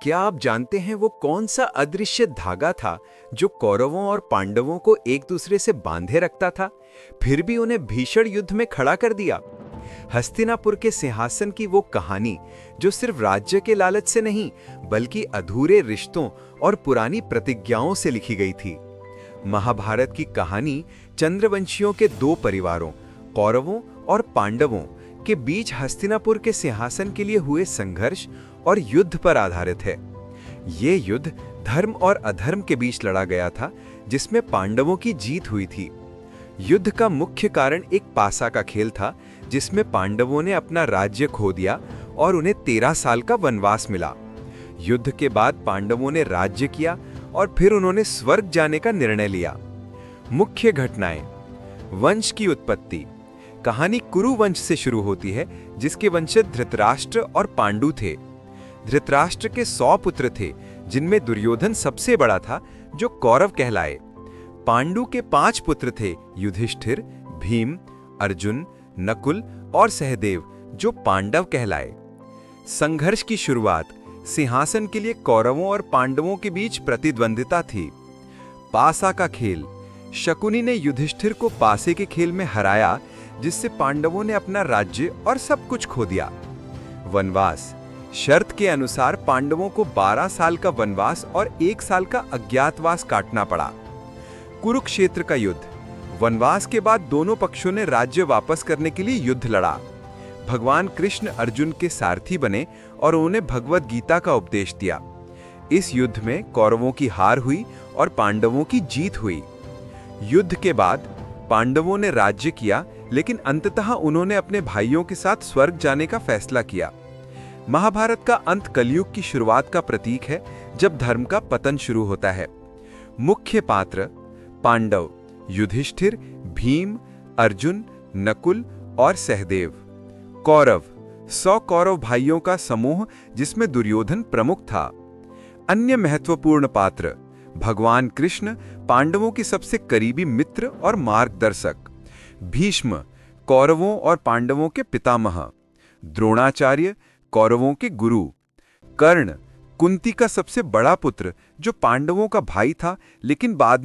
क्या आप जानते हैं वो कौन सा अदृश्य धागा था जो कौरवों और पांडवों को एक दूसरे से बांधे रखता था, फिर भी उन्हें भीषण युद्ध में खड़ा कर दिया? हस्तिनापुर के सिंहासन की वो कहानी जो सिर्फ राज्य के लालच से नहीं बल्कि अधूरे रिश्तों और पुरानी प्रतिज्ञाओं से लिखी गई थी। महाभारत की कहानी चंद्रवंशियों के दो परिवारों, कौरवों और पांडवों के बीच हस्तिनापुर के सिंहासन के लिए हुए संघर्ष और युद्ध पर आधारित है। ये युद्ध धर्म और अधर्म के बीच लड़ा गया था, जिसमें पांडवों की जीत हुई थी। युद्ध का मुख्य कारण एक पासा का खेल था, जिसमें पांडवों ने अपना राज्य खो दिया और उन्हें 13 साल का वनवास मिला। युद्ध के बाद पांडवों ने राज्य किया और फिर उन्होंने स्वर्ग जाने का निर्णय लिया। मुख्य घटनाएं: वंश की उत्पत्ति। कहानी कुरु वंश से शुरू होती है, जिसके वंशज धृतराष्ट्र और पांडु थे। धृतराष्ट्र के 100 पुत्र थे, जिनमें दुर्योधन सबसे बड़ा था, जो कौरव कहलाए। पांडु के 5 पुत्र थे, युधिष्ठिर, भीम, अर्जुन, नकुल और सहदेव, जो पांडव कहलाए। संघर्ष की शुरुआत: सिंहासन के लिए कौरवों और पांडवों के बीच प्रतिद्वंदिता थी। पासा का खेल: शकुनी ने युधिष्ठिर को पासे के खेल में हराया, जिससे पांडवों ने अपना राज्य और सब कुछ खो दिया। वनवास: शर्त के अनुसार पांडवों को 12 साल का वनवास और 1 साल का अज्ञातवास काटना पड़ा। कुरुक्षेत्र का युद्ध: वनवास के बाद दोनों पक्षों ने राज्य वापस करने के लिए युद्ध लड़ा। भगवान कृष्ण अर्जुन के सारथी बने और उन्हें भगवद गीता का उपदेश दिया। इस युद्ध में कौरवों की हार हुई और पांडवों की जीत हुई। युद्ध के बाद पांडवों ने राज्य किया, लेकिन अंततः उन्होंने अपने भाइयों के साथ स्वर्ग जाने का फैसला किया। महाभारत का अंत कलयुग की शुरुआत का प्रतीक है, जब धर्म का पतन शुरू होता है। मुख्य पात्र: पांडव, युधिष्ठिर, भीम, अर्जुन, नकुल और सहदेव। कौरव: 100 कौरव भाइयों का समूह, जिसमें दुर्योधन प्रमुख था। अन्य महत्वपूर्ण पात्र: भगवान कृष्ण, पांडवों के सबसे करीबी मित्र और मार्गदर्शक। भीष्म, कौरवों और पांडवों के पितामह। द्रोणाचार्य, कौरवों के गुरु। कर्ण, कुंती का सबसे बड़ा पुत्र, जो पांडवों का भाई था लेकिन बाद में